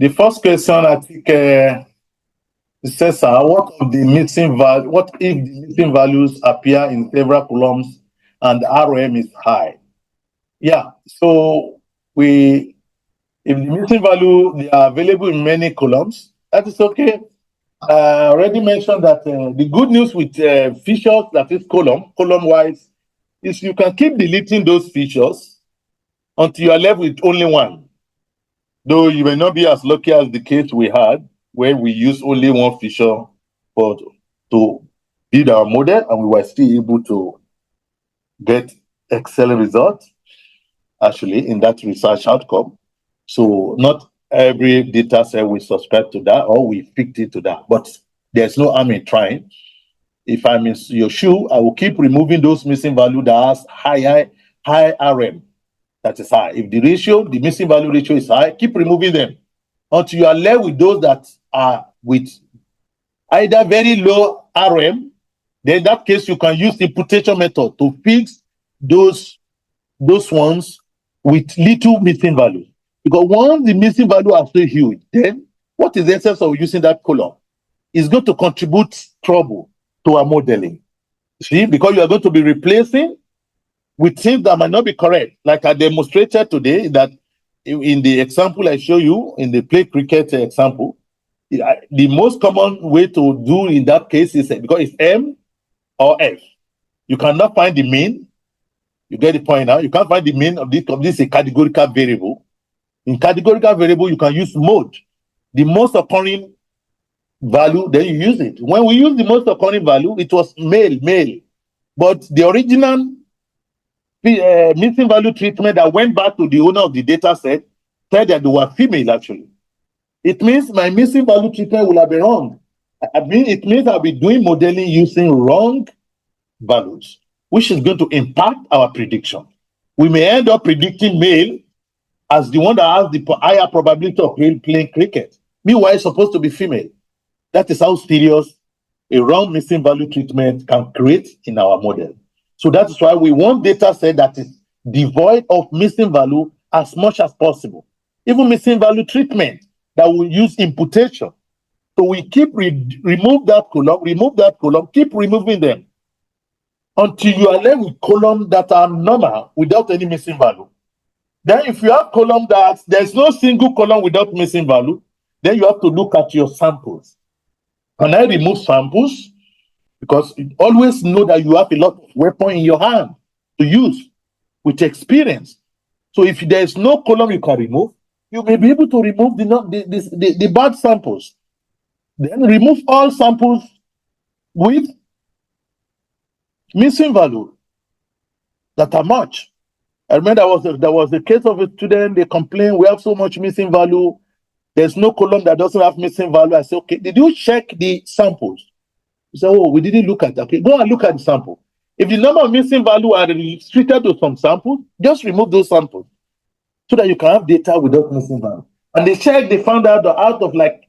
The first question, I think, it says, what of the missing value? What if the missing values appear in several columns and the ROM is high? Yeah. So if the missing value they are available in many columns, that is okay. I already mentioned that the good news with features that is column wise is you can keep deleting those features until you are left with only one. Though you may not be as lucky as the case we had where we used only one feature to build our model and we were still able to get excellent results actually in that research outcome. So not every data set we subscribe to that or we fit it to that, but there's no harm in trying. If I'm in your shoe, I will keep removing those missing value that has high RM. That is high. If the missing value ratio is high, keep removing them until you are left with those that are with either very low RM. Then in that case, you can use the imputation method to fix those ones with little missing value. Because once the missing value are so huge, then what is the essence of using that column? It's going to contribute trouble to our modeling. See, because you are going to be replacing with things that might not be correct. Like I demonstrated today that in the example I show you, in the play cricket example, the most common way to do in that case is because it's M or F. You cannot find the mean. You get the point now. You can't find the mean of this a categorical variable. In categorical variable, you can use mode. The most occurring value, then you use it. When we use the most occurring value, it was male. But the original missing value treatment that went back to the owner of the data set said that they were female actually. It means my missing value treatment will have been wrong. It means I'll be doing modeling using wrong values, which is going to impact our prediction. We may end up predicting male as the one that has the higher probability of playing cricket. Meanwhile, it's supposed to be female. That is how serious a wrong missing value treatment can create in our model. So that is why we want data set that is devoid of missing value as much as possible. Even missing value treatment that will use imputation. So we keep remove that column, keep removing them until you are left with columns that are normal without any missing value. Then if you have column that there's no single column without missing value, then you have to look at your samples. Can I remove samples? Because you always know that you have a lot of weapon in your hand to use with experience. So if there's no column you can remove, you may be able to remove the bad samples. Then remove all samples with missing value that are much. I remember there was a case of a student, they complained, we have so much missing value. There's no column that doesn't have missing value. I said, okay, did you check the samples? He said, oh, we didn't look at that. Okay, go and look at the sample. If the number of missing value are restricted to some samples, just remove those samples so that you can have data without missing value. And they checked, they found out that out of like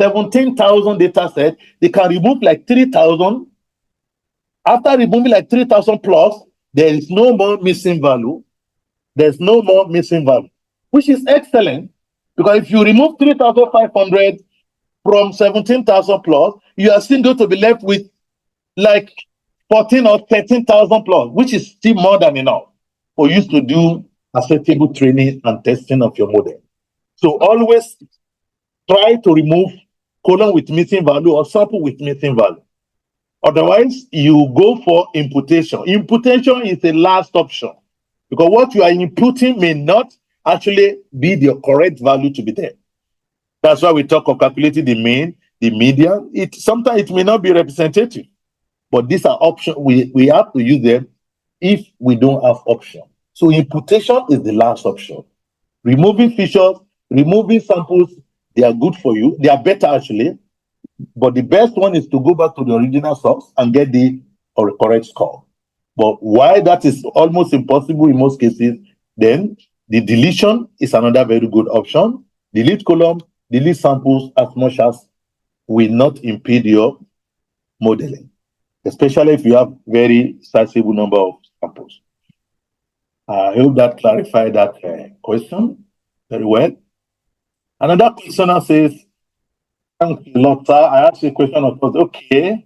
17,000 data sets, they can remove like 3,000. After removing like 3,000 plus, there is no more missing value. There's no more missing value, which is excellent. Because if you remove 3,500 from 17,000 plus, you are still going to be left with like 14 or 13,000 plus, which is still more than enough for you to do acceptable training and testing of your model. So always try to remove column with missing value or sample with missing value. Otherwise, you go for imputation. Imputation is the last option because what you are imputing may not actually be the correct value to be there. That's why we talk of calculating the mean, the median. Sometimes it may not be representative, but these are options. We have to use them if we don't have option. So imputation is the last option. Removing features, removing samples, they are good for you. They are better actually, but the best one is to go back to the original source and get the correct score. But why that is almost impossible in most cases, then the deletion is another very good option. Delete column, delete samples as much as will not impede your modeling, especially if you have very sizable number of samples. I hope that clarified that question very well. Another questioner says, thank you a lot, sir. I asked you a question of course. Okay.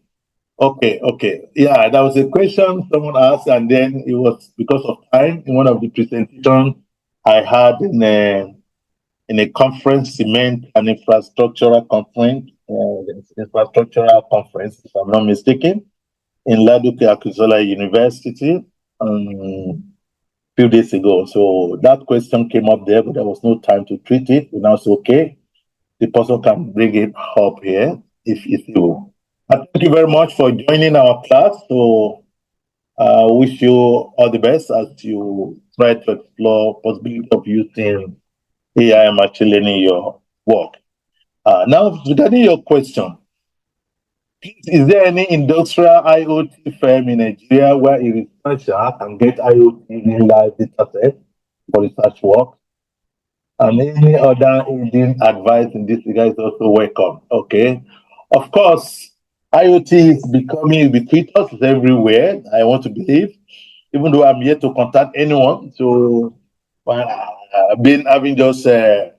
Yeah, that was a question someone asked, and then it was because of time in one of the presentations I had in a conference, cement and infrastructural conference, if I'm not mistaken, in Ladoke Akizola University few days ago. So that question came up there, but there was no time to treat it. And I was okay. The person can bring it up here if you. Thank you very much for joining our class. So wish you all the best as you try to explore possibility of using AI and machine learning in your work. Now, regarding your question, is there any industrial IoT firm in Nigeria where a researcher can get IoT in live data set for research work? And any other Indian advice in this regard is also welcome. Okay. Of course, IoT is becoming ubiquitous everywhere, I want to believe, even though I'm yet to contact anyone. So I've been having just settled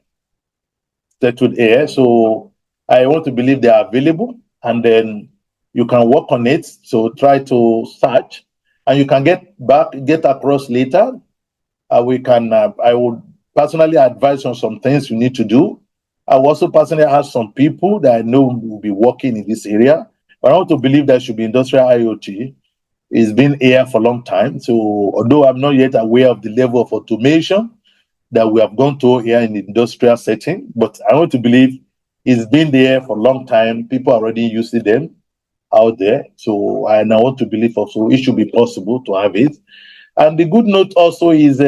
here. So I want to believe they are available, and then you can work on it. So try to search, and you can get across later. I would personally advise on some things you need to do. I will also personally have some people that I know will be working in this area. But I want to believe there should be industrial IoT. It's been here for a long time. So although I'm not yet aware of the level of automation that we have gone to here in the industrial setting, but I want to believe it's been there for a long time. People are already using them out there. So and I want to believe also it should be possible to have it. And the good note also is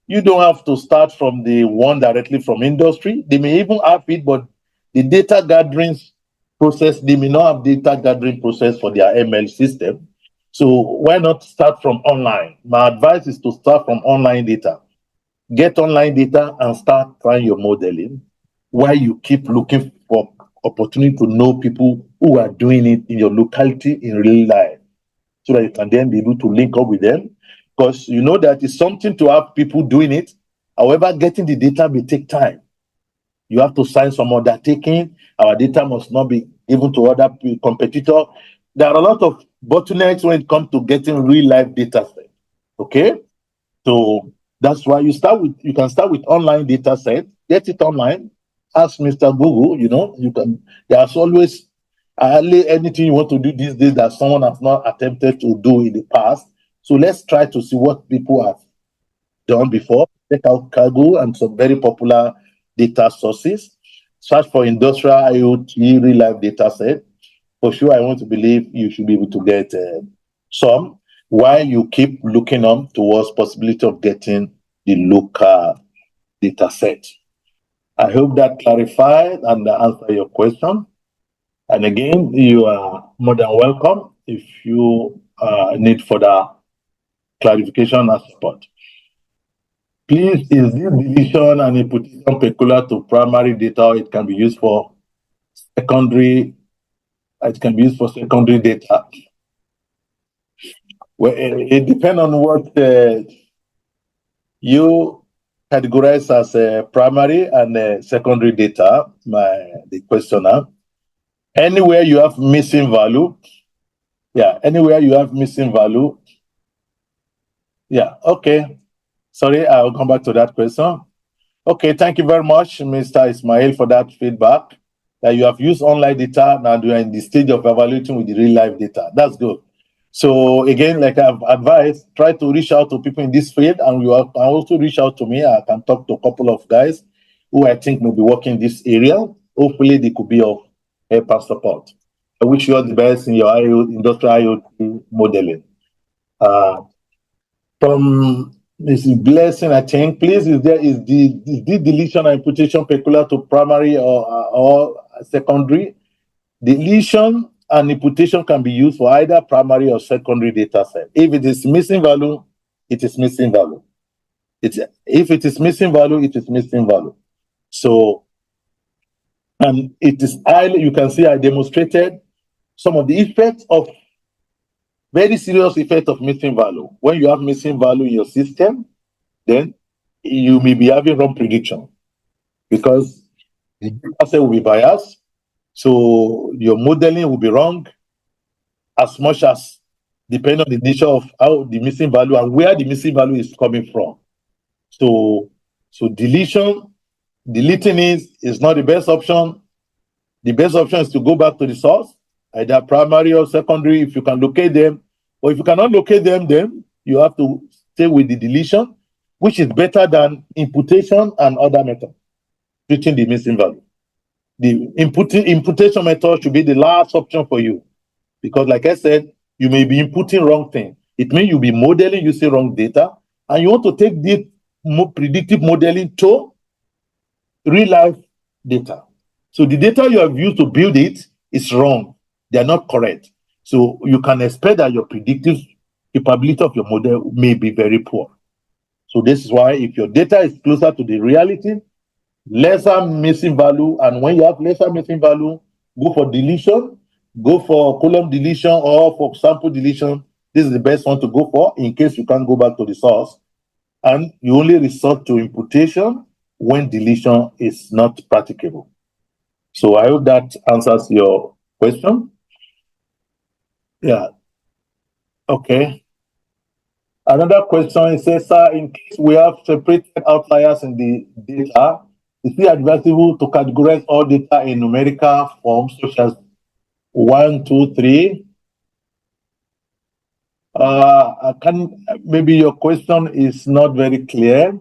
you don't have to start from the one directly from industry. They may even have it, but the data gathering process, they may not have data gathering process for their ML system. So why not start from online? My advice is to start from online data. Get online data and start trying your modeling while you keep looking for opportunity to know people who are doing it in your locality in real life, so that you can then be able to link up with them. Because you know that it's something to have people doing it. However, getting the data will take time. You have to sign some undertaking. Our data must not be given to other competitors. There are a lot of bottlenecks when it comes to getting real life data set. Okay, so that's why you can start with online data set, get it online, ask Mr. Google, you can, there's always hardly anything you want to do these days that someone has not attempted to do in the past. So let's try to see what people have done before. Check out Kaggle and some very popular data sources. Search for industrial IoT real life data set. For sure, I want to believe you should be able to get some, while you keep looking on towards possibility of getting the local data set. I hope that clarified and answer your question. And again, you are more than welcome if you need further clarification and support. Please, is this deletion and imputation peculiar to primary data, or it can be used for secondary? It can be used for secondary data. Well, it depends on what you categorize as primary and secondary data. The questioner. Anywhere you have missing value, anywhere you have missing value, okay. Sorry, I'll come back to that question. Okay, thank you very much, Mr. Ismail, for that feedback. That you have used online data and you are in the stage of evaluating with the real life data. That's good. So again, like I've advised, try to reach out to people in this field, and you can also reach out to me. I can talk to a couple of guys who I think will be working in this area. Hopefully, they could be of help and support. I wish you all the best in your industrial IoT modeling. From Mrs. Blessing, I think, please, is the deletion and imputation peculiar to primary or secondary? Deletion and imputation can be used for either primary or secondary data set. If it is missing value, it is missing value. If it is missing value, it is missing value. So, and it is highly, you can see I demonstrated some of the effects of very serious effect of missing value. When you have missing value in your system, then you may be having wrong prediction, because The data set will be biased. So your modeling will be wrong as much as depending on the nature of how the missing value and where the missing value is coming from. So deleting is not the best option. The best option is to go back to the source, either primary or secondary, if you can locate them. Or if you cannot locate them, then you have to stay with the deletion, which is better than imputation and other methods, treating the missing value. The imputation method should be the last option for you. Because like I said, you may be inputting wrong thing. It means you'll be modeling using wrong data, and you want to take this predictive modeling to real life data. So the data you have used to build it is wrong. They are not correct. So you can expect that your predictive capability of your model may be very poor. So this is why if your data is closer to the reality, lesser missing value, and when you have lesser missing value, go for deletion, go for column deletion or for sample deletion. This is the best one to go for in case you can't go back to the source. And you only resort to imputation when deletion is not practicable. So I hope that answers your question. Yeah. Okay. Another question is, sir, in case we have separated outliers in the data, is it advisable to categorize all data in numerical forms such as 1, 2, 3? Maybe your question is not very clear.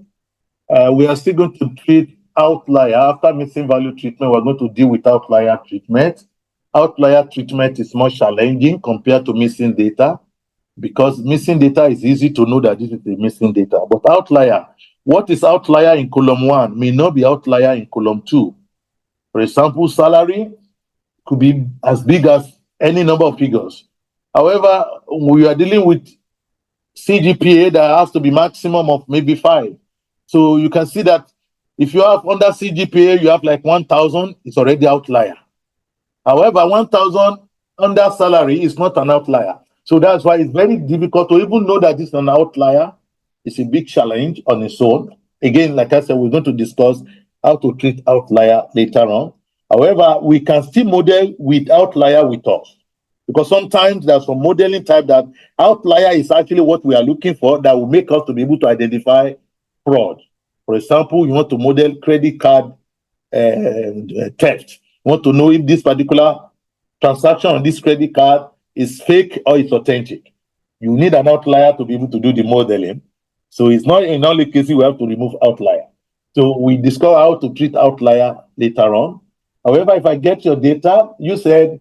We are still going to treat outlier. After missing value treatment, we're going to deal with outlier treatment. Outlier treatment is more challenging compared to missing data, because missing data is easy to know that this is the missing data. But outlier, what is outlier in column 1 may not be outlier in column 2. For example, salary could be as big as any number of figures. However, we are dealing with CGPA that has to be maximum of maybe 5. So you can see that if you have under CGPA, you have like 1,000, it's already outlier. However, 1,000 under salary is not an outlier. So that's why it's very difficult to even know that this is an outlier. It's a big challenge on its own. Again, like I said, we're going to discuss how to treat outlier later on. However, we can still model with outlier with us, because sometimes there's some modeling type that outlier is actually what we are looking for that will make us to be able to identify fraud. For example, you want to model credit card theft. You want to know if this particular transaction on this credit card is fake or it's authentic. You need an outlier to be able to do the modeling. So it's not in all the cases we have to remove outlier. So we discuss how to treat outlier later on. However, if I get your data, you said,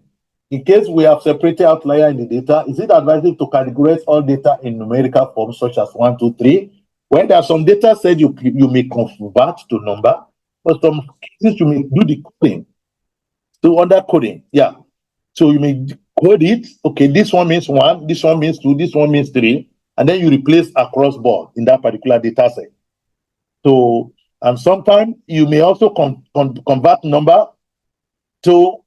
in case we have separated outlier in the data, is it advisable to categorize all data in numerical forms such as 1, 2, 3? When there are some data sets you may convert to number, but some cases you may do the coding. So under coding, yeah. So you may code it. Okay, this one means 1, this one means 2, this one means 3, and then you replace across board in that particular data set. So, and sometimes you may also convert number to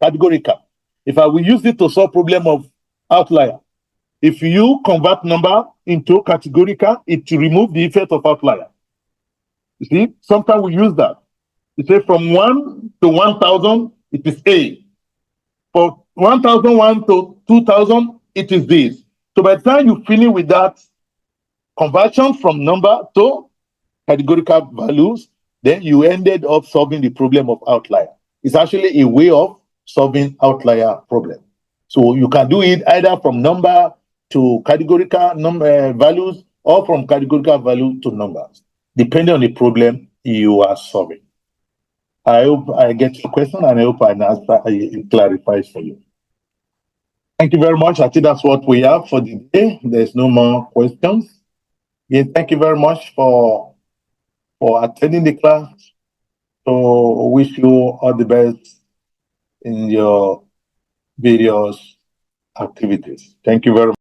categorical. If I will use it to solve problem of outlier, if you convert number into categorical, it will remove the effect of outlier. You see, sometimes we use that. You say from 1 to 1,000, it is A. For 1,001 to 2,000, it is this. So by the time you finish with that conversion from number to categorical values, then you ended up solving the problem of outlier. It's actually a way of solving outlier problem. So you can do it either from number to categorical values, or from categorical value to numbers, depending on the problem you are solving. I hope I get your question, and I hope it clarifies for you. Thank you very much. I think that's what we have for the day. There's no more questions. Yeah, thank you very much for attending the class. So wish you all the best in your various activities. Thank you very much.